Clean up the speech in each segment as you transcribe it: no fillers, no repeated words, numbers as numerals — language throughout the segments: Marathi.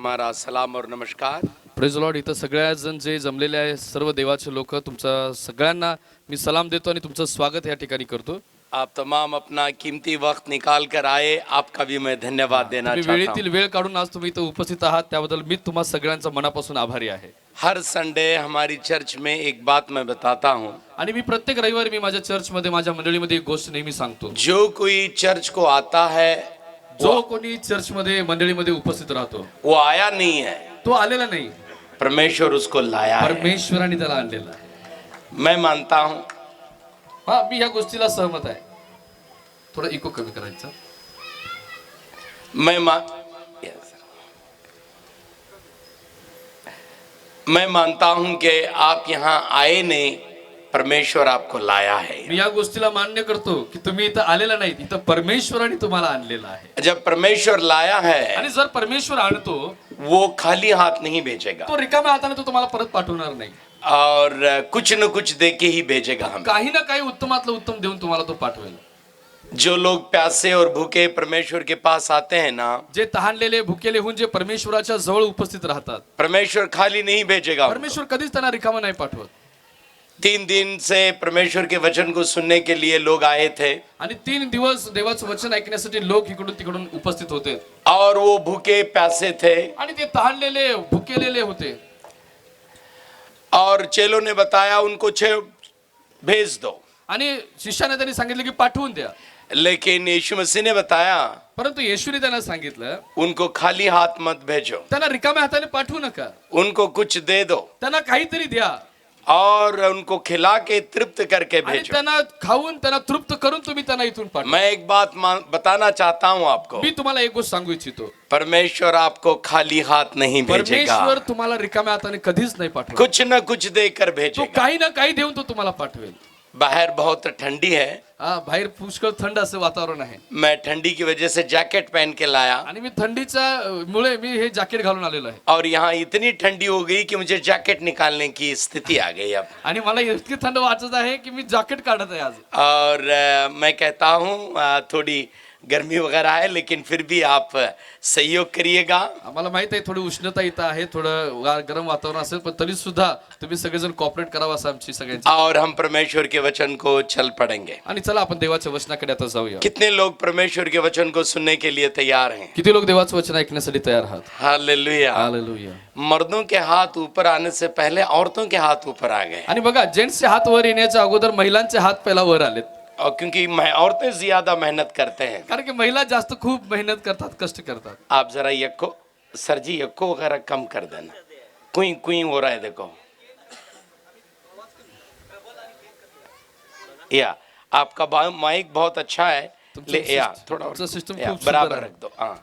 हमारा सलाम और नमस्कार। Praise Lord. इथं सगळ्या जण जे जमलेले आहे सर्व देवाचे लोक तुमचा सगळ्यांना मी सलाम देतो आणि तुमचं स्वागत या ठिकाणी करतो. आप तमाम अपना कीमती वक्त निकाल कर आए, आपका भी मैं धन्यवाद देना तुम्ही चाहता वेळेतील हूँ। वेळ काढून आज तुम्ही इथं उपस्थित आहात त्याबद्दल मी तुम्हा सगळ्यांचा मनापासून आभारी आहे. हर संडे हमारी चर्च में एक बात मैं बताता हूँ, आणि मी प्रत्येक रविवारी मी माझ्या चर्चमध्ये माझ्या मंडळीमध्ये एक गोष्ट नेहमी सांगतो. जो कोई चर्च को आता है जो कोणी चर्चमध्ये मंडळीमध्ये उपस्थित राहतो वो आया नहीं है, तो आलेला नाही, परमेश्वर उसको लाया है। परमेश्वराने त्याला आणलेला आहे. मैं मानता हूँ, हा, मी या गोष्टीला सहमत आहे. थोडा इको कमी करायचा. मैं मानता हूँ कि आप यहाँ आए नहीं, परमेश्वर आपको लाया है। मी या गोष्टीला मान्य करतो की तुम्ही इथं आलेला नाही, इथं परमेश्वराने तुम्हाला आणलेला आहे. जब परमेश्वर लाया है आणि जर परमेश्वर आणतो वो खाली हाथ नहीं भेजेगा तो रिकाम्या हाताने तो तुम्हाला परत पाठवणार नाही, और कुछ न कुछ दे के ही भेजेगा हमें। काही ना काही उत्तमातलं उत्तम देऊन तुम्हाला तो पाठवेल. जो लोग प्यासे और भूखे परमेश्वर के पास आते हैं ना, जे तहानलेले भुकेले होऊन जे परमेश्वराच्या जवळ उपस्थित राहतात, परमेश्वर खाली नहीं भेजेगा। परमेश्वर कधीच त्यांना रिकामा नाही पाठवत. 3 दिन से परमेश्वर के वचन को सुनने के लिए लोग आए थे, आणि 3 दिवस देवाचं वचन ऐकण्यासाठी लोक इकडून तिकडून उपस्थित होते और वो भूखे प्यासे थे। आणि ते तहानलेले भुकेलेले होते. और चेलों ने बताया उनको भेज दो, आणि शिष्याने त्यांनी सांगितलं की पाठवून द्या. लेकिन यीशु मसीह ने बताया परंतु येशूने त्यांना सांगितलं उनको खाली हाथ मत भेजो, त्यांना रिकाम्या हाताने पाठवू नका, उनको कुछ दे दो त्यांना काहीतरी द्या और उनको खिला के तृप्त करके आणि भेजो। त्यांना खाऊन त्यांना तृप्त करून तुम्ही त्यांना इथून पाठवा. मैं एक बात बताना चाहता हूँ आपको, मी तुम्हाला एक गोष्ट सांगू इच्छितो, परमेश्वर आपको खाली हाथ नहीं भेजेगा, परमेश्वर तुम्हाला रिकाम्या हाताने कधीच नाही पाठवत. कुछ न कुछ देकर तो भेजेगा। काही ना काही देऊन तो तुम्हाला पाठवेल. बाहर बहुत ठंडी है, हा, बाहेर पुष्कळ थंड असं वातावरण आहे मैं ठंडी की वजह से जैकेट पहन के लाया, आणि मी थंडीच्या मुळे मी हे जॅकेट घालून आलेलो आहे. और यहाँ इतनी ठंडी हो गई कि मुझे जैकेट निकालने की स्थिति आ गई अब। आणि मला इतकी थंड वाटत आहे की मी जॅकेट काढत आहे आज. और मैं कहता हूँ थोडी गर्मी वगैरह है, लेकिन फिर भी आप सहयोग करिएगा। आम्हाला माहित आहे थोडी उष्णता इथं आहे, थोडं गरम वातावरण असेल, पण तरी सुद्धा तुम्ही सगळेजण कॉपरेट करावं असं आमची सगळ्यांची. और हम परमेश्वर के वचन को चल पड़ेंगे। आणि चला आपण देवाच्या वचनाकडे आता जाऊया. कितने लोग परमेश्वर के वचन को सुनने के लिए तैयार हैं? किती लोक देवाचं वचन ऐकण्यासाठी तयार आहात? हालेलुया। हालेलुया. मर्दों के हाथ ऊपर आने से पहले औरतों के हाथ ऊपर आ गए, आणि बघा, जेंट्सचे हात वर येण्याच्या अगोदर महिलांचे हात पहिला वर आलेत. और क्योंकि औरतें ज्यादा मेहनत करते हैं। कारण की महिला जास्त खूप मेहनत करतात, कष्ट करतात. आप जरा यक्को सर जी यक्को वगैरह कम कर देना, कुई कुई हो रहा है देखो। या आपका माइक बहुत अच्छा है, ले या थोड़ा और, तुमचं सिस्टम या, खूप बराबर सुंदर रख दो। हाँ,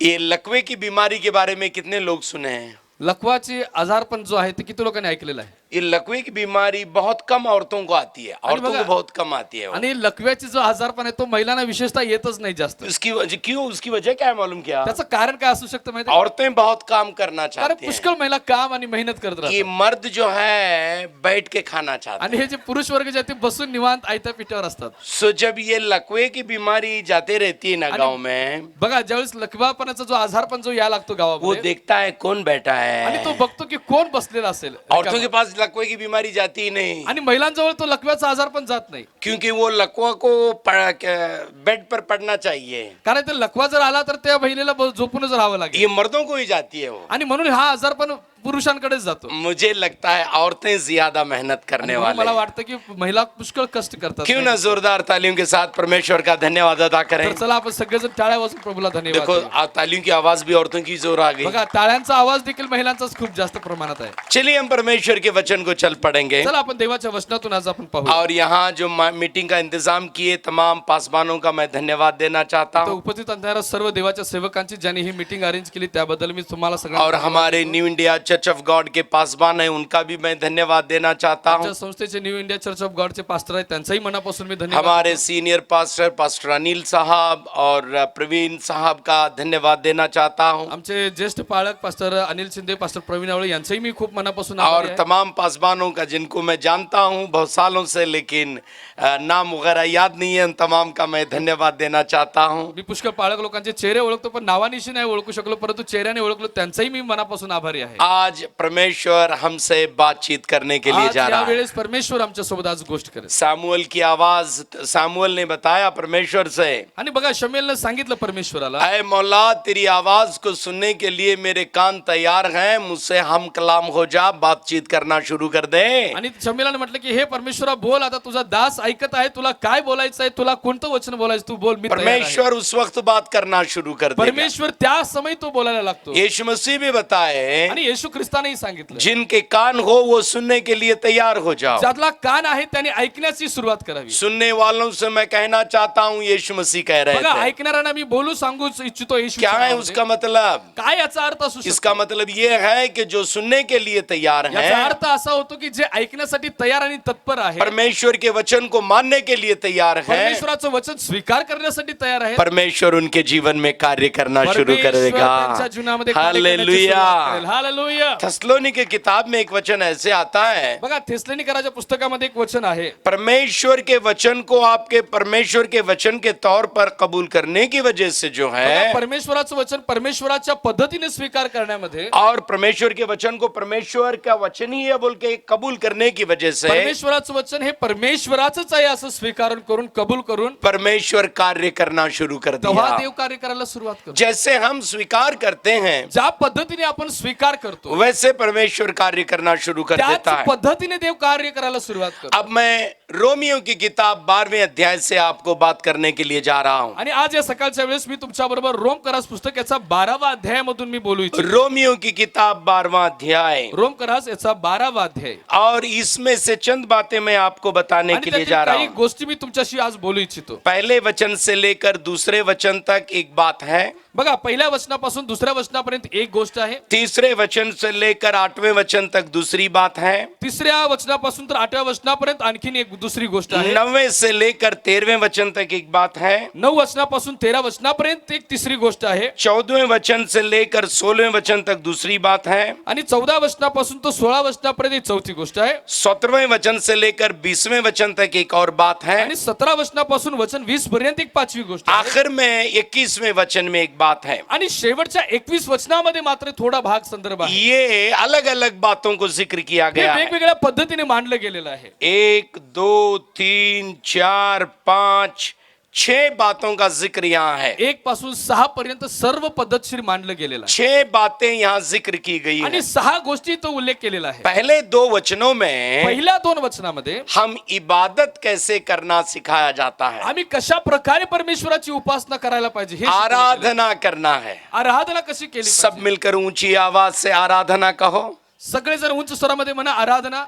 ये लकवे की बीमारी के बारे में कितने लोग सुने हैं? लकवाची आजारपण जो आहे ते किती लोकांनी ऐकलेलं आहे? ये लकवे की बीमारी बहुत कम औरतों को आती है, औरतों को बहुत कम आती है। आणि लकव्याची जो आजारपण आहे तो महिलांना विशेषतः येतच नाही जास्त. उसकी वजह क्यों? उसकी वजह क्या है मालूम? क्या त्याचं कारण काय असू शकतं माहिती आहे? औरतें बहुत काम करना कारण चाहती हैं, पुष्कळ महिला काम आणि मेहनत करत ये राहतात, मर्द जो है बैठ के खाना चाहते आणि हे जे पुरुष वर्ग जे आहे ते बसून निवांत आयत्या पिठावर असतात. हैं। सो जब ये लकवे की बीमारी जाते रहती है ना गांव में, बघा, ज्यावेळेस लकवापणाचा जो आजारपण जो यायला लागतो वो गावामध्ये, देखता है कौन बैठा आणि तो है। बघतो की कोण बसलेला असेल. औरतों के पास लकवे की बीमारी जाती ही नहीं, आणि महिलांजवळ तो लकव्याचा आजारपण जात नाही, क्योंकि वो लकवा को बेड पर पड़ना चाहिए। कारण ते लकवा जर आला तर त्या महिलेला झोपूनच राहावं लागेल, ये मर्दों को ही जाती है वो। आणि म्हणून हा आजारपण पुरुषांकडेच जातो. मुझे लगता है औरतें ज्यादा मेहनत करने आणि म्हणून वाले मला हैं। वाटतं की महिला पुष्कळ कष्ट करतात. क्यों ना जोरदार तालियों के साथ परमेश्वर का धन्यवाद अदा करें। तर चला आपण सगळेजण टाळ्या वाजून प्रभूला धन्यवाद देखो देऊ. तालियों की आवाज भी औरतों की जोर आ गई। बघा, टाळ्यांचा आवाज देखील महिलांचाच खूप जास्त प्रमाणात आहे. चलिए हम परमेश्वर के वचन को चल पड़ेंगे। चला आपण देवाच्या वचनातून आज आपण पाहू. और यहाँ जो मीटिंग का इंतजाम किए तमाम पासवानों का मैं धन्यवाद देना चाहता तो हूँ, उपस्थित असणाऱ्या सर्व देवाच्या सेवकांची ज्यांनी ही मीटिंग अरेंज केली त्याबद्दल मी तुम्हाला सगळ्यांना और हमारे new India church church of God के पासवान हैं, उनका भी मैं धन्यवाद देना चाहता हूँ। आमच्या संस्थेचे न्यू इंडिया चर्च ऑफ गॉडचे पास्टर आहेत, त्यांचाही मनापासून मी धन्यवाद हमारे सीनियर पास्टर पास्टर अनिल साहब और प्रवीण साहब का धन्यवाद देना चाहता हूँ। आमचे ज्येष्ठ पालक पास्टर अनिल शिंदे, पास्टर प्रवीण आवळे यांचंही मी खूप मनापासून और आभारी आहे. तमाम पासवानों का जिनको मैं जानता हूँ बहुत सालों से, लेकिन नाम वगैरह याद नहीं है, उन तमाम का मैं धन्यवाद देना चाहता हूँ। मी पुष्कळ पालक लोकांचे चेहरे ओळखतो, पण नावानिशी नाही ओळखू शकलो, परंतु चेहऱ्याने ओळखलो, त्यांचाही मी मनापासून आभारी आहे. आज परमेश्वर हमसे बातचीत करने के लिए आज जा या रहा है। वेळेस परमेश्वर आमच्या सोबत आज गोष्ट करेल. सामुएल की आवाज, सामुएल ने बताया परमेश्वर से, आणि बघा शमूएलनं सांगितलं परमेश्वराला, ऐ मौला तेरी आवाज को सुनने के लिए मेरे कान तैयार हैं, मुझसे हम कलाम हो जा, बातचीत करना शुरू कर दे। आणि शमूएलाने म्हटलं की हे परमेश्वरा बोल, आता तुझा दास ऐकत आहे, तुला काय बोलायचं आहे, तुला कोणतं वचन बोलायचं तू बोल, मी तयार आहे. परमेश्वर उस वक्त बात करना शुरू कर देगा। परमेश्वर त्या समय तो बोलायला लागतो. यीशु मसीह भी बताए, आणि येशू ख्रिस्तानेही सांगितलं, जिनके कान हो वो सुनने के लिए तैयार हो जाओ। ज्यातला कान आहे त्याने ऐकण्याची सुरुवात करावी. सुनने वालों से मैं कहना चाहता हूँ, यीशु मसीह कह रहे बघा थे। ऐकणाऱ्यांना मी बोलू सांगू इच्छितो येशू क्या है उसका मतलब? काय याचा अर्थ असू शकतो? इसका मतलब ये है कि जो सुनने के लिए तैयार याचा है, अर्थ असा होतो की जे ऐकण्यासाठी तयार आणि तत्पर आहे, परमेश्वर के वचन को मानने के लिए तैयार है, परमेश्वराचं वचन स्वीकार करण्यासाठी तयार आहे, परमेश्वर उनके जीवन में कार्य करना शुरू कर देगा। त्यांच्या जीवनामध्ये कार्य करण्याची हालेलुया। सुरुवात करेल. हालेलुया. थस्सलोनी के किताब में एक वचन ऐसे आता है, बघा थेसलोनिकराच्या पुस्तकामध्ये एक वचन आहे, परमेश्वर के वचन को आपके परमेश्वर के वचन के तौर पर कबूल करने की वजह से जो बघा, है, परमेश्वराचं वचन परमेश्वराच्या पद्धतीने स्वीकार करण्यामध्ये, और परमेश्वर के वचन को परमेश्वर का वचन ही है बोल के कबूल करने की वजह से परमेश्वराचं वचन हे परमेश्वराचंच आहे असं स्वीकारण करून कबूल करून परमेश्वर कार्य करना शुरू कर तेव्हा दिया। देव कार्य करायला सुरुवात करतो. जैसे हम स्वीकार करते हैं ज्या पद्धतीने आपण स्वीकार करतो वैसे परमेश्वर कार्य करना शुरू कर त्याच देता है। पद्धतीने देव कार्य करायला सुरुवात करतो. अब मैं रोमियो की किताब 12वें अध्याय से आपको बात करने के लिए जा रहा हूं। आणि आज या सकाळच्या वेळेस मी तुमच्या बरोबर रोमकरास पुस्तक याचा 12वा अध्यायामधून मी बोलू इच्छितो. रोमियो की किताब 12वां अध्याय, रोमकरास याचा 12वा अध्याय, और इसमें से चंद बातें मैं आपको बताने आणि के लिए त्यातील जा रहा काही हूं। गोष्टी मी तुमच्याशी आज बोलू इच्छितो. पहले वचन से लेकर दूसरे वचन तक एक बात है, बघा पहिल्या वचनापासून दुसऱ्या वचनापर्यंत एक गोष्ट आहे, तीसरे वचन से लेकर 8वें वचन तक दूसरी बात है, तिसऱ्या वचनापासून तर 8व्या वचनापर्यंत आणखीन एक दुसरी गोष्ट आहे, 9वें से लेकर 13वें वचन तक एक बात है, 9 वचनापासून 13 वचनापर्यंत एक तिसरी गोष्ट आहे, 14वें वचन से लेकर 16वें वचन तक दूसरी बात है, आणि 14 वचनापासून तो 16 वचनापर्यंत एक चौथी गोष्ट आहे, 17वें वचन से लेकर 20वें वचन तक एक और बात है, आणि 17 वचनापासून वचन 20 पर्यंत एक पाचवी गोष्ट आहे, आखिर में 21वें वचन में एक बात है। आणि शेवटच्या 21 वचनामध्ये मात्र थोडा भाग संदर्भ आहे. ये अलग अलग बातों को जिक्र किया हे गया है। वेगवेगळ्या पद्धतीने मांडलं गेलेलं आहे. 1 2 3 4 5 6 बातों का जिक्र यहाँ है। 1 पासून 6 पर्यंत सर्व पद्धतशीर मांडलं गेलेलं आहे 6 बातें यहाँ जिक्र की गई आणि हैं। 6 गोष्टी तो उल्लेख केलेला आहे. पहले 2 वचनों में पहिल्या 2 वचनामध्ये हम इबादत कैसे करना सिखाया जाता है, आम्ही कशा प्रकारे परमेश्वराची उपासना करायला पाहिजे हे शिकवलं गेलं. आराधना करना है। आराधना कशी केली सब पाहिजे. मिलकर ऊंची आवाज से आराधना कहो, सगळे जण उंच स्वरामध्ये म्हणा आराधना,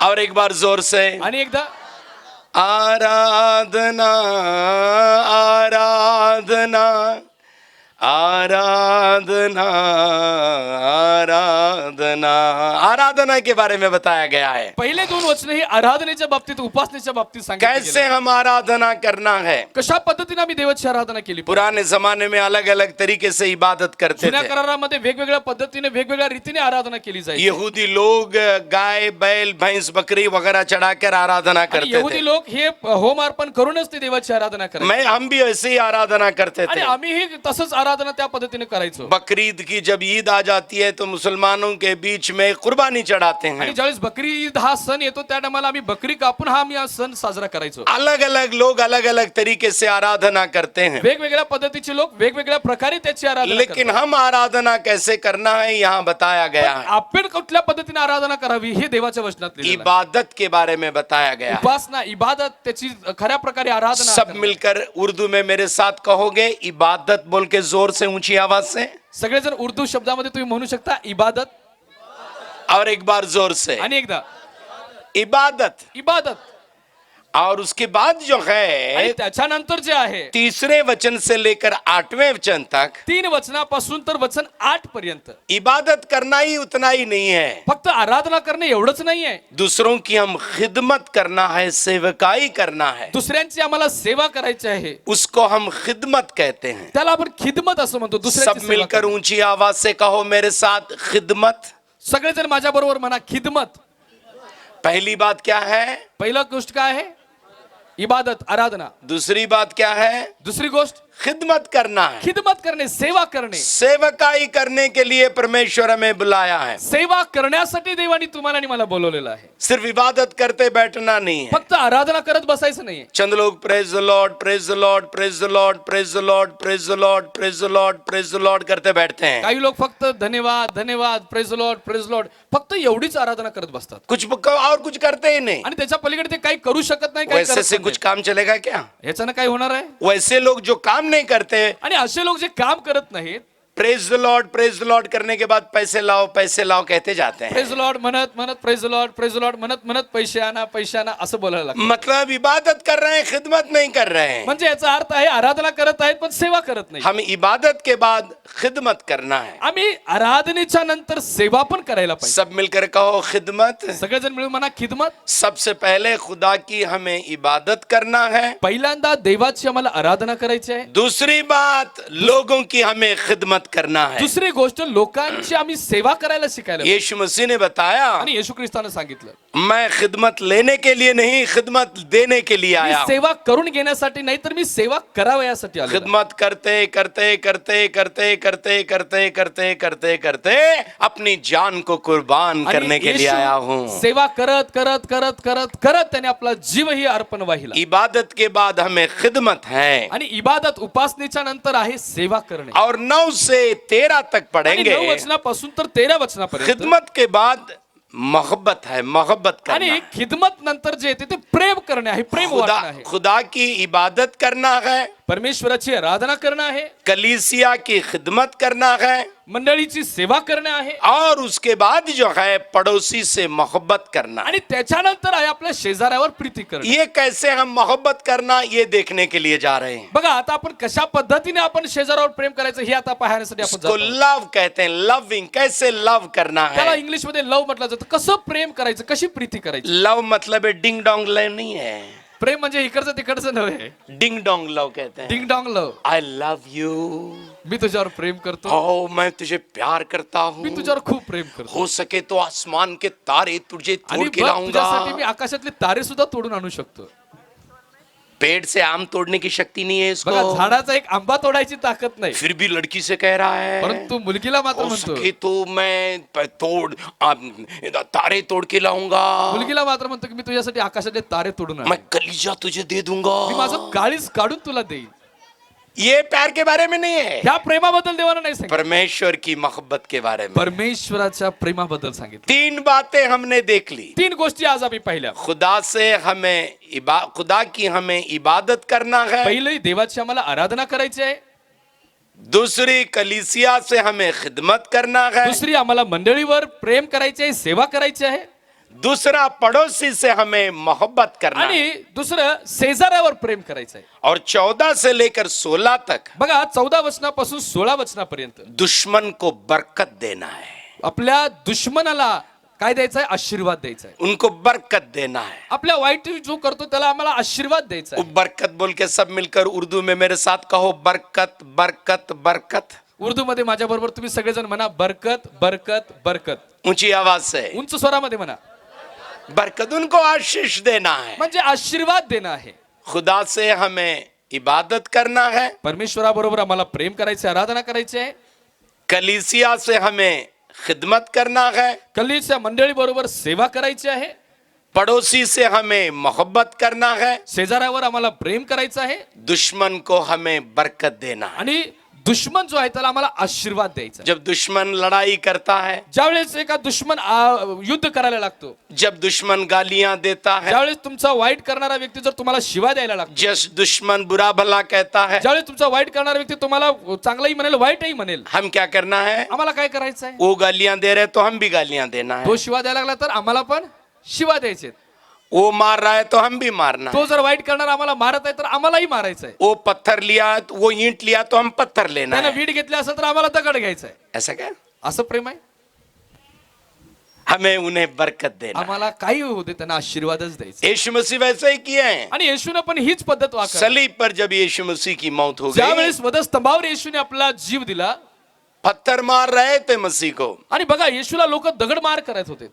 और एक बार जोर से आणि एकदा आराधना आराधना आराधना आराधना। आराधना के बारे में बताया गया है, पहिले 2 वचन ही आराधनेच्या बाबतीत उपासनेच्या बाबतीत सांगितले कैसे हम आराधना करना है। कशा पद्धतीने आम्ही देवाची आराधना केली पाहिजे. पुराने जमाने में अलग अलग तरीके से इबादत करते जुन्या थे। करारामध्ये वेगवेगळ्या पद्धतीने वेगवेगळ्या रीतीने आराधना केली जायची. यहूदी लोग गाय बैल भैंस बकरी वगैरह चढ़ाकर आराधना आणि करते यहुदी थे। लोक हे होम अर्पण करूनच ते देवाची आराधना करायचे हम भी ऐसे ही आराधना करते आणि थे। आम्हीही तसंच आराधना त्या पद्धतीने करायचो. बकरीद की जब ईद आ जाती है तो मुसलमानों के बीच में कुर्बानी चढ़ाते आणि हैं। ज्यावेळेस बकरी ईद हा सण येतो त्या टायमाला आम्ही बकरी कापून आम्ही हा सण साजरा करायचो. अलग अलग लोग अलग अलग तरीके से आराधना करते हैं, वेगवेगळ्या पद्धतीचे लोक वेगवेगळ्या प्रकारे त्याची आराधना लेकिन हम आराधना कैसे करना है यहाँ बताया गया करतात. है। आपण कुठल्या पद्धतीने आराधना करावी हे देवाच्या वचनात लिहिलेलं आहे. इबादत के बारे में बताया गया है। उपासना इबादत त्याची खऱ्या प्रकारे आराधना सब करणे. मिलकर उर्दू में मेरे साथ कहोगे इबादत बोल के जोर से ऊंची आवाज से, सगळेजण उर्दू शब्दामध्ये तुम्ही म्हणू शकता इबादत, और एक बार जोर से आणि एकदा इबादत। इबादत. और उसके बाद जो आणि है त्याच्यानंतर जे आहे तीसरे वचन से लेकर 8वें वचन तक 3 वचनापासून तर वचन 8 पर्यंत इबादत करना ही उतना ही नहीं है, फक्त आराधना करणे एवढंच नाहीये, दूसरों की हम खिदमत करना है, सेवकाई करना है, दुसऱ्यांची आम्हाला सेवा करायची आहे, उसको हम खिदमत कहते हैं। त्याला आपण खिदमत असं म्हणतो। सब दुसऱ्यांची सेवा मिलकर करणे। ऊंची आवाज से कहो मेरे साथ, खिदमत। सगळेजण माझ्या बरोबर म्हणा, खिदमत। पहली बात क्या है? पहिला गोष्ट काय आहे? इबादत, आराधना। दूसरी बात क्या है? दुसरी गोष्ट खिदमत करना है। खिदमत करणे, सेवा करणे। सेवकाई करने के लिए परमेश्वर हमें बुलाया है, सेवा करण्यासाठी देवाने तुम्हाला आणि मला बोलवलेलं आहे। सिर्फ इबादत करते बैठना नहीं है। फक्त आराधना करत बसायचं नाहीये। चंद लोग praise the Lord, praise the Lord, praise the Lord, praise the Lord, praise the Lord, praise the Lord, praise the Lord करते बैठते हैं। काही लोक फक्त धन्यवाद धन्यवाद, प्रेज लॉर्ड, प्रेज लॉर्ड, फक्त एवढीच आराधना करत बसतात और कुछ करते ही नहीं। आणि त्याच्या पलीकडे ते काही करू शकत नाही, काही वैसे करत से पण कुछ काम चलेगा क्या? नाही। याच्यानं काय होणार आहे? वैसे लोग जो काम नहीं करते, आणि असे लोक जे काम करत नाहीत, प्रेज द लॉर्ड करने के बाद पैसे लाओ कहते जाते हैं। प्रेज लॉर्ड म्हणत म्हणत, प्रेज लॉर्ड म्हणत म्हणत पैसे आणा असं बोलायला लागतं। मतलब इबादत कर रहे हैं, खिदमत नहीं कर रहे हैं। म्हणजे याचा अर्थ आहे आराधना करत आहेत पण सेवा करत नाही। हम इबादत के बाद खिदमत करना है। आम्ही आराधनेच्या नंतर सेवा पण करायला पाहिजे। सब मिलकर कहो खिदमत। सगळेजण मिळून म्हणा, खिदमत। सबसे पहले खुदा की हमें इबादत करना है। पहिल्यांदा देवाची आम्हाला आराधना करायची आहे। दूसरी बात, लोगों की हमें खिदमत करना है। दुसरी गोष्ट, लोकांची आम्ही सेवा करायला शिकायला पाहिजे। यीशु मसीह ने बताया, आणि येशू ख्रिस्तानं सांगितलं, मैं खिदमत लेने के लिए नहीं, खिदमत देने के लिए मी आया हूं। सेवा करून घेण्यासाठी नाही तर मी सेवा करावं यासाठी आलो। खिदमत करते करते करते करते करते करते करते करते करते अपनी जान को कुर्बान करने के लिए आया हूं। सेवा करत करत करत करत करत त्याने आपला जीवही अर्पण वाहिला। इबादत के बाद हमें खिदमत है। आणि इबादत, उपासनेच्या नंतर आहे सेवा करणे। और 9 से 13 तक आणि पढ़ेंगे। 9 वचनापासून तर 13 वचनापर्यंत खिदमत के बाद मोहब्बत है, मोहब्बत करना आणि है। खिदमत नंतर जे येते ते प्रेम करणे आहे, प्रेम वाटणं खुदा आहे। खुदा की इबादत करना है, परमेश्वराची आराधना करणं आहे, कलीसिया की खिदमत करना है, मंडळीची सेवा करणे आहे, और उसके बाद जो है पड़ोसी से मोहब्बत करना। आणि त्याच्यानंतर आहे आपल्या शेजाऱ्यावर प्रीती करणे। ये कैसे हम मोहब्बत करना, ये देखने के लिए जा रहे हैं। बघा आता आपण कशा पद्धतीने आपण शेजाऱ्यावर प्रेम करायचं हे आता पाहण्यासाठी आपण उसको जात आहोत। लव कहते हैं, लविंग, कैसे लव करना त्याला है। इंग्लिश मध्ये लव म्हटलं जातं। कसं प्रेम करायचं, कशी प्रीती करायची। लव मतलब है डिंग डोंग लव नहीं है, प्रेम म्हणजे इकडचं तिकडचं नव्हे, डिंग डोंग लव कहते हैं। Ding dong love. I love you, मी तुझ्यावर प्रेम करतो, ओ मैं तुझे प्यार करता हूँ, मी तुझ्यावर खूप प्रेम करतो, हो सके तो आसमान के तारे तुझे आणि तोड़ के बघ, तुझ्यासाठी मी लाऊंगा। आकाशातले तारे सुद्धा तोडून आणू शकतो। पेड़ से आम तोड़ने की शक्ति नहीं है बघा, इसको, झाडाचा एक आंबा तोडायची ताकद नाही, फिर भी लड़की से कह रहा है, परंतु मुलगीला मात्र हो म्हणतो, सके तो मैं तारे तोड़ के लाऊंगा, मुलगीला मात्र म्हणतो की मी तुझ्यासाठी आकाशातले तारे तोडून मैं आणेन, कलीजा तुझे दे दूंगा। मी माझं काळीज काढून तुला देईन। ये प्यार के बारे में नहीं है, ह्या प्रेमाबद्दल देवानं नाही सांगितलं, परमेश्वर की मोहब्बत के बारे में। परमेश्वराच्या प्रेमाबद्दल सांगितलं। 3 बातें हमने देख ली। 3 गोष्टी आज आम्ही पाहिल्या। खुदा से हमें खुदा की हमें इबादत करना है। पहिली, देवाची आम्हाला आराधना करायची आहे। दूसरी, कलीसिया से हमें खिदमत करना है। दुसरी, आम्हाला मंडळीवर प्रेम करायचे आहे, सेवा करायची आहे। दूसरा, पड़ोसी से हमें मोहब्बत करना है। आणि दुसरं, शेजाऱ्यावर प्रेम करायचं आहे। और 14 से लेकर 16 तक बघा, 14 वचनापासून 16 वचनापर्यंत दुश्मन को बरकत देना है, आपल्या दुश्मनाला काय द्यायचं आहे? आशीर्वाद द्यायचा आहे। उनको बरकत देना है। आपल्या वाईट जो करतो त्याला आम्हाला आशीर्वाद द्यायचा वो आहे। बरकत बोल के सब मिलकर उर्दू में मेरे साथ कहो, बरकत बरकत बरकत। उर्दू मध्ये माझ्या बरोबर तुम्ही सगळेजण म्हणा, बरकत बरकत बरकत। ऊंची आवाज से, उंच स्वरामध्ये म्हणा। बरकत, उनको आशीष देना है। म्हणजे आशीर्वाद देणं आहे। खुदा से हमें इबादत करना है, परमेश्वराबरोबर आम्हाला प्रेम करायचे, आराधना करायची आहे। कलीसिया से हमें खिदमत करना है, कलीच्या मंडळी बरोबर सेवा करायची आहे। पड़ोसी से हमें मोहब्बत करना है, शेजाऱ्यावर आम्हाला प्रेम करायचं आहे। दुश्मन को हमें बरकत देना है। आणि दुश्मन जो आहे त्याला आम्हाला आशीर्वाद द्यायचा आहे। जब दुश्मन लड़ाई करता है, ज्यावेळेस एका दुश्मन युद्ध करायला लागतो, जब दुश्मन गालियां देता है, ज्यावेळेस तुमचा वाईट करणारा व्यक्ती जर तुम्हाला शिवा द्यायला लागतो, जस दुश्मन बुरा भला कहता है, ज्यावेळेस तुमचा वाईट करणारा व्यक्ती तुम्हाला चांगलाही म्हणेल, वाईटही म्हणेल, हम क्या करना है? आम्हाला काय करायचं आहे? वो गालियां दे रहे तो हम भी गालियां देना है। तो शिवा द्यायला लागला तर आम्हाला पण शिवा द्यायचे। वो मार रहा है तो हम भी मारना है। तो जर वाईट करणार आम्हाला मारत आहे तर आम्हालाही मारायचं आहे. वो पत्थर लिया, वो ईंट लिया तो हम पत्थर लेना त्यानं है। वीट घेतली असेल तर आम्हाला दगड घ्यायचा आहे. ऐसा क्या? असं प्रेम आहे. हमें उन्हें बरकत देना। आम्हाला काही होऊ दे त्यांना आशीर्वादच द्यायचा. यीशु मसीह वैसे ही किए हैं। आणि येशूने पण हीच पद्धत वापरली. सलीब पर जब यीशु मसीह की मौत हो गई, ज्यावेळेस वधस्तंभावर येशूने आपला जीव दिला पत्थर मार रहे थे मसीह को, आणि बघा येशूला लोक दगड मार करत होते.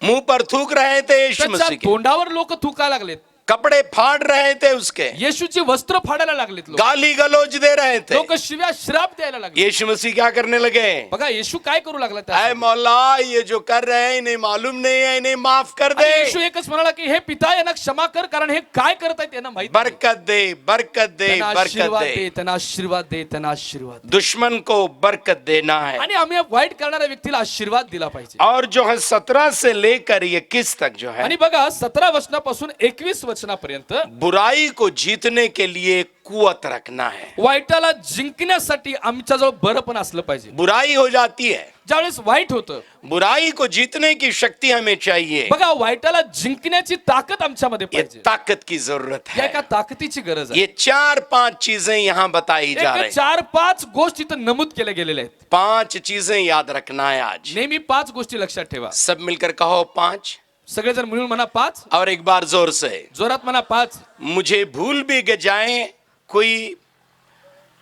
मुंह पर थूक रहे थे यीशु त्याच्या मसीह के, तोंडावर लोक थुकायला लागलेत. कपड़े फाड़ रहे थे उसके, येशूची वस्त्र फाडायला लागलेत. लोक गाली गलौज दे रहे थे। लोक शिव्या श्राप द्यायला लागले. यीशु मसीह क्या करने लगे? बघा येशू काय करू लागला त्या. ऐ मौला, ये जो कर रहे हैं इन्हें मालूम नहीं है, इन्हें माफ कर आणि दे, येशू एकच म्हणाला की हे पिता यांना क्षमा कर, कारण हे काय करत आहेत यांना माहिती नाही. बरकत दे, बरकत दे, त्यांना बरकत आशीर्वाद दे। दे, त्यांना आशीर्वाद दे, त्यांना आशीर्वाद दे. दुश्मन को बरकत देना है। आणि आम्ही वाईट करणाऱ्या व्यक्तीला आशीर्वाद दिला पाहिजे. और जो है 17 से लेकर 21 तक जो है, आणि बघा 17 वचनापासून 21 वचनापर्यंत बुराई को जीतने के लिए कुवत रखना है। वाईटाला जिंकण्यासाठी आमच्याजवळ बरं पण असलं पाहिजे. बुराई हो जाती है, ज्यावेळेस वाईट होतं, बुराई को जीतने की शक्ति हमें चाहिए। बघा वाईटाला जिंकण्याची ताकद आमच्यामध्ये ये पाहिजे. ताकत की जरूरत या है। एका ताकदीची गरज आहे. ये 4-5 चीजें यहाँ बताई जा एक रही, 4-5 गोष्टी इथं नमूद केल्या गेलेल्या आहेत. 5 चीजें याद रखना है आज। नेहमी 5 गोष्टी लक्षात ठेवा. सब मिलकर कहो 5, सगळेजण मिळून म्हणा 5. और एक बार जोर से। जोरात म्हणा 5. मुझे भूल भी जाए, कोई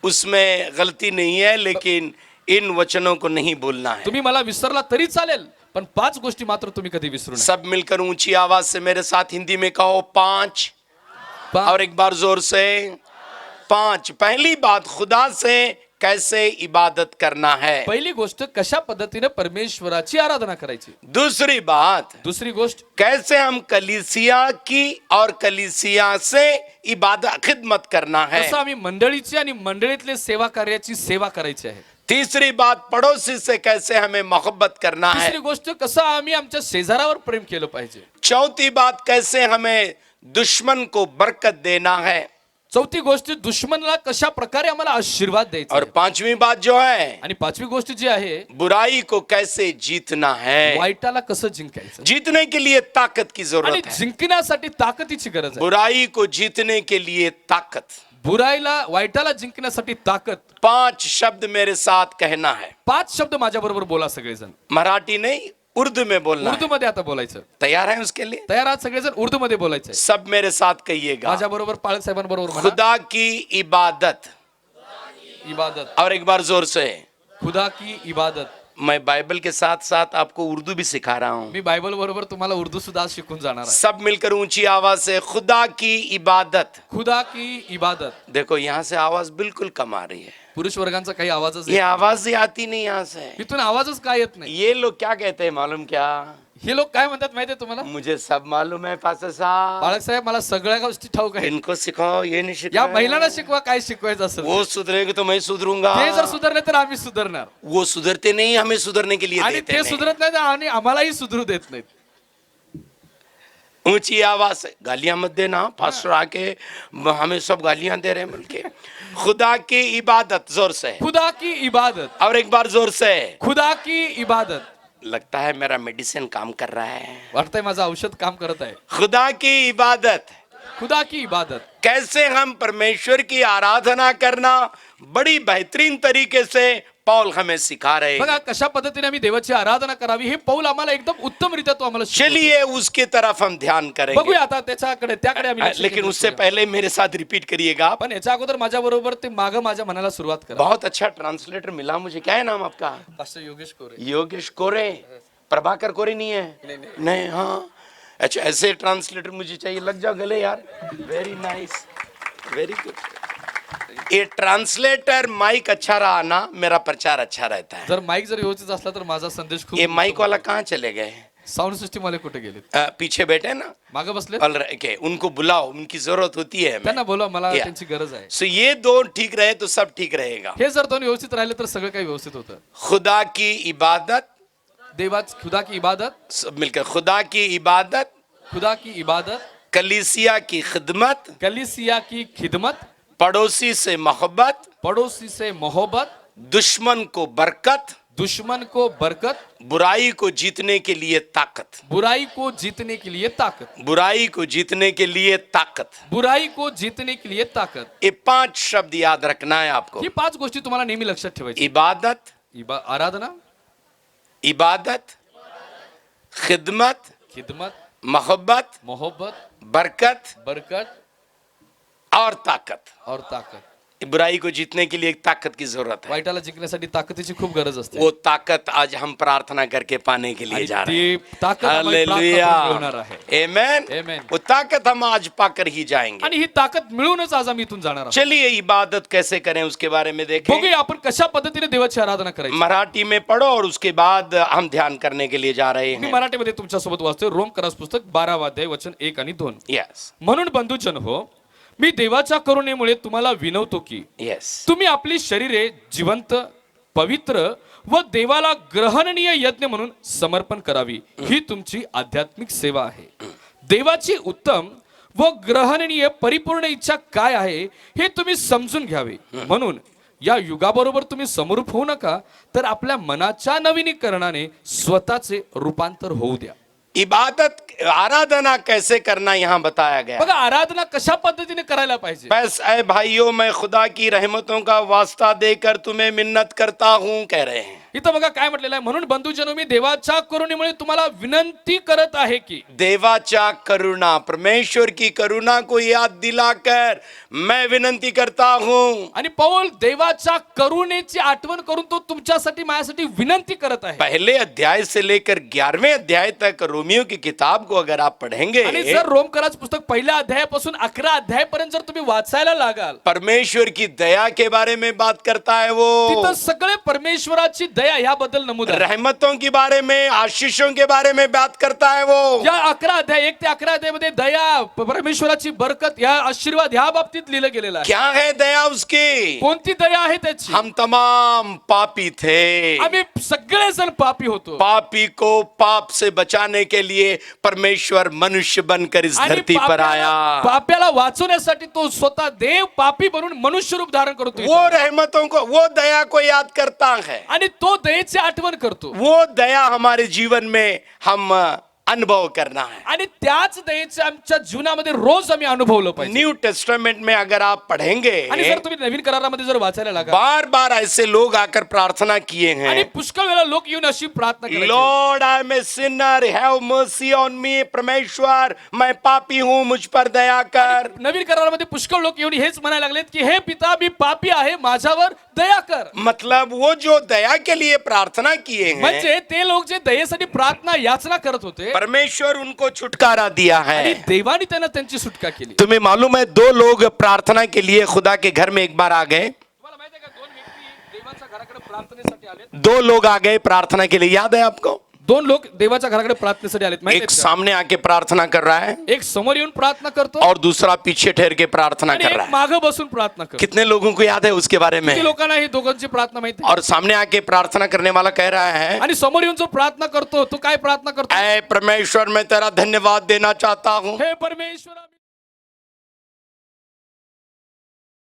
उसमें गलती नहीं है, लेकिन इन वचनों को नहीं भूलना है। तुम्ही मला विसरला तरी चालेल, पण 5 गोष्टी मात्र तुम्ही कधी विसरू नका. सब मिलकर ऊंची आवाज से मेरे साथ हिंदी में कहो 5, और एक बार जोर से 5। पहली बात, खुदा से कैसे इबादत करना है। पहिली गोष्ट, कशा पद्धतीने परमेश्वराची आराधना करायची. दूसरी बात, दुसरी गोष्ट, कैसे हम कलीसिया की और कलीसिया से इबादत खिदमत करना है। कसं आम्ही मंडळीची आणि मंडळीतले सेवा कार्याची सेवा करायची आहे. तीसरी बात, पड़ोसी से कैसे हमें मोहब्बत करना है। तिसरी गोष्ट, कसं आम्ही आमच्या शेजारावर प्रेम केलं पाहिजे. चौथी बात, कैसे हमें दुश्मन को बरकत देना है। चौथी गोष्ट, दुश्मनाला कशा प्रकारे आम्हाला आशीर्वाद द्यायचा और आहे. पांचवी बात जो है, आणि 5वी गोष्ट जी आहे, बुराई को कैसे जीतना है। वाईटाला कसं जिंकायचं. जीतने के लिए ताकत की आणि जरूरत है। जिंकण्यासाठी ताकदीची गरज आहे. बुराई को जीतने के लिए ताकत। वाईटाला जिंकण्यासाठी ताकद. 5 शब्द मेरे साथ कहना है। 5 शब्द माझ्या बरोबर बोला सगळेजण. मराठी नहीं, उर्दू में बोलना है। उर्दू मध्ये आता बोलायचं. तैयार है उसके लिए? तयार आहात सगळेजण? उर्दू मध्ये बोलायचं. सब मेरे साथ कहिएगा। माझ्या बरोबर पाळक साहेबांबरोबर म्हणा. खुदा की इबादत। इबादत. और एक बार जोर से। खुदा की इबादत. मैं बाइबल के साथ साथ आपको उर्दू भी सिखा रहा हूँ। मी बायबल बरोबर तुम्हाला उर्दू सुद्धा शिकून जाणार आहे. सब मिलकर ऊंची आवाज से खुदा की इबादत। खुदा की इबादत. देखो यहाँ से आवाज बिल्कुल कम आ रही है। पुरुष वर्गांचा काही आवाजच ये आवाज ही आती नहीं यहाँ से। इथून आवाजच काय येत नाही. ये लोग क्या कहते हैं मालूम क्या? हे लोक काय म्हणतात माहितीये तुम्हाला? मुझे सब मालूम है पास्टर साहब। बाळक साहेब, मला सगळ्या गोष्टी ठाऊक आहेत. इनको सिखाओ, ये नहीं या सिखाओ। महिलांना शिकवा काय शिकवायचं असेल. वो सुधरेंगे तो मैं सुधरूंगा। ते जर सुधारले तर आम्ही सुधारणार. वो सुधरते नहीं, हमें सुधरने के लिए आणि देते ते नहीं। सुधरत नाहीत आणि आम्हालाही सुधरू देत नाहीत. ऊंची आवाज से गालियां मत देना। पास्टर आके हमें सब गालियां दे रहे हैं मिलके। खुदा की इबादत, जोर से। खुदा की इबादत. और एक बार जोर से। खुदा की इबादत. लगता है मेरा मेडिसिन काम कर रहा है। वाटतंय माझं औषध काम करत आहे. खुदा की इबादत। खुदा की इबादत. कैसे हम परमेश्वर की आराधना करना बड़ी बेहतरीन तरीके से पौल हमें सिखा रहे हैं। बघा कशा पद्धतीने आम्ही देवाची आराधना करावी हे पौल आम्हाला एकदम उत्तमरित्या तो आम्हाला शिकवतो. चलिए उसकी तरफ हम ध्यान करेंगे। बघूया आता त्याकडे आम्ही लक्ष लेकिन केंद्रित उससे करूया. पहले मेरे साथ रिपीट करिएगा। पण याच्या अगोदर माझ्या बरोबर ते मागं माझ्या मनाला सुरुवात करा. बहुत अच्छा ट्रांसलेटर मिला मुझे। क्या है नाम आपका? पास्टर योगेश कोरे. योगेश कोरे। प्रभाकर कोरे नहीं है? नहीं, हाँ। अच्छा, ऐसे ट्रांसलेटर मुझे चाहिए। लग जाओ गले यार। Very nice, very good. ये ट्रांसलेटर माइक अच्छा रहा ना, मेरा प्रचार अच्छा रहता है। जर माईक जर व्यवस्थित असला तर माझा संदेश खूप. ये माइक वाला कहाँ चले गए? साऊंड सिस्टीम वाले कुठे गेले? पीछे बैठे ना, मागं बसले. के उनको बुलाओ, उनकी जरूरत होती है हमें। त्यांना बोला, मला या. त्यांची गरज आहे. सो ये दोन ठीक रहे तो सब ठीक रहेगा। हे जर दोन व्यवस्थित राहिले तर सगळं काही व्यवस्थित होतं. खुदा की इबादत। खुदा की इबादत. सब मिलकर खुदा की इबादत, खुदा की इबादत. कलीसिया की खिदमत, कलीसिया की खिदमत. पड़ोसी से मोहब्बत, पड़ोसी से मोहब्बत. दुश्मन को बरकत, दुश्मन को बरकत, बुराई को जीतने के लिए ताकत, बुराई को जीतने के लिए ताकत, बुराई को जीतने के लिए ताकत। बुराई को जीतने के लिए ताकत. ये 5 शब्द याद रखना है आपको। ही 5 गोष्टी तुम्हाला नेहमी लक्षात ठेवायची. इबादत, आराधना, इबादत, खिदमत, खिदमत, मोहब्बत, मोहब्बत, बरकत बरकत और ताकत। और ताकत. बुराई को जीतने के लिए एक ताकत की जरूरत है। वाईटाला जिंकण्यासाठी ताकदीची खूप गरज असते. वो ताकत आज हम प्रार्थना करके पाने के लिए आणि जा रहे हैं। ती ताकद आम्हाला हालेलुया, प्रार्थना मिळवणार आहे. आमेन। Amen. वो ताकत हम आज पाकर ही जाएंगे। आणि ही ताकद मिळूनच आज आम्ही इथून जाणार आहोत. चलिए इबादत कैसे करें उसके बारे में देखें। बघूया आपण कशा पद्धतीने देवाची आराधना करायची. मराठी में पढ़ो और उसके बाद हम ध्यान करने के लिए जा रहे मी हैं। मराठीमध्ये तुमच्या सोबत वाचतोय रोम करास पुस्तक 12 अध्याय वचन 1 आणि 2. यस, म्हणून बंधुजन हो, मी देवाच्या करुणेमुळे तुम्हाला विनवतो की यस, तुम्ही आपली शरीरे जिवंत, पवित्र व देवाला ग्रहणनीय यज्ञ म्हणून समर्पण करावी. ही तुमची आध्यात्मिक सेवा आहे. देवाची उत्तम व ग्रहणनीय परिपूर्ण इच्छा काय आहे हे तुम्ही समजून घ्यावे. म्हणून या युगाबरोबर तुम्ही समरूप होऊ नका, तर आपल्या मनाच्या नवीनीकरणाने स्वतःचे रूपांतर होऊ द्या. इबादत आराधना कैसे करना यहाँ बताया गया। बघा आराधना कशा पद्धतीने करायला पाहिजे. बस ऐ भाइयों, मैं खुदा की रहमतों का वास्ता देकर तुम्हें मिन्नत करता हूँ कह रहे हैं। इथं बघा काय म्हटलेलं आहे, म्हणून बंधुजनो मी देवाच्या करुणेमुळे तुम्हाला विनंती करत आहे की. देवाचा करुणा, परमेश्वर की करुणा को याद दिलाकर मैं विनंती करता हूँ। आणि पौल देवाच्या करुणेची आठवण करून तो तुमच्यासाठी माझ्यासाठी विनंती करत आहे. पहले अध्याय से लेकर 11वें अध्याय तक रोमियो की किताब को अगर आप पढ़ेंगे, आणि जर रोमकराच पुस्तक पहिल्या अध्यायापासून 11 अध्यायापर्यंत जर तुम्ही वाचायला लागाल, परमेश्वर की दया के बारे में बात करता है वो। तिथं सगळे परमेश्वराची दया याबद्दल नमूद आहे. रहमतों के बारे में, आशीषों के बारे में बात करता है वो। या 11 अध्याय 1 ते 11 अध्यायामध्ये दया, परमेश्वराची बरकत, या आशीर्वाद ह्या बाबतीत लिहिलं गेलेलं आहे. क्या है दया उसकी? कोणती दया आहे त्याची? हम तमाम पापी थे, आम्ही सगळेजण पापी होतो. पापी को पाप से बचाने के लिए परमेश्वर मनुष्य बनकर इस आणि धरती पर आया। पाप्याला वाचवण्यासाठी तो स्वतः देव पापी बनून मनुष्य रूप धारण करतो. वो रहमतों को, वो दया को याद करता है। आणि तो दयेची आठवण करतो. वो दया हमारे जीवन में हम अनुभव करना है। आणि त्याच दयेचे आमच्या जीवनामध्ये रोज आम्ही अनुभवलं पाहिजे. न्यू टेस्टामेंट में अगर आप पढ़ेंगे, आणि जर तुम्ही नवीन करारामध्ये जर वाचायला लागा, बार बार ऐसे लोग आकर प्रार्थना किए आणि हैं, पुष्कळ वेळा लोक येऊन अशी प्रार्थना करायचे, Lord I am a sinner, have mercy on me. परमेश्वर मैं पापी हूँ, मुझ पर दया कर। नवीन करारामध्ये पुष्कळ लोक येऊन हेच म्हणायला लागलेत की हे पिता मी पापी आहे, माझ्यावर दया कर. मतलब वो जो दया के लिए प्रार्थना किए हैं, म्हणजे ते लोक जे दयेसाठी प्रार्थना याचना करत होते, परमेश्वर उनको छुटकारा दिया आणि है। देवाने त्यांना त्यांची सुटका केली. तुम्हें मालूम है 2 लोग प्रार्थना के लिए खुदा के घर में एक बार आ गए। तुम्हाला माहिती आहे का, 2 व्यक्ती देवाच्या घराकडे प्रार्थनेसाठी आले. 2 लोग आ गए प्रार्थना के लिए, याद है आपको? 2 लोक देवाच्या घराकडे प्रार्थनेसाठी आलेत. माहिती एक आहे का? सामने आके प्रार्थना कर रहा है एक समोर येऊन प्रार्थना करतो और दूसरा पीछे ठहर के प्रार्थना आणि कर एक रहा है। मागे बसून प्रार्थना करतो. कितने लोगों को याद है उसके बारे किती में? लोकांना ही दोघांची प्रार्थना माहिती आहे? और सामने आके प्रार्थना करने वाला कह रहा है, आणि समोर येऊन जो प्रार्थना करतो तो काय प्रार्थना करतो? ऐ परमेश्वर मैं तेरा धन्यवाद देना चाहता हूँ। हे परमेश्वर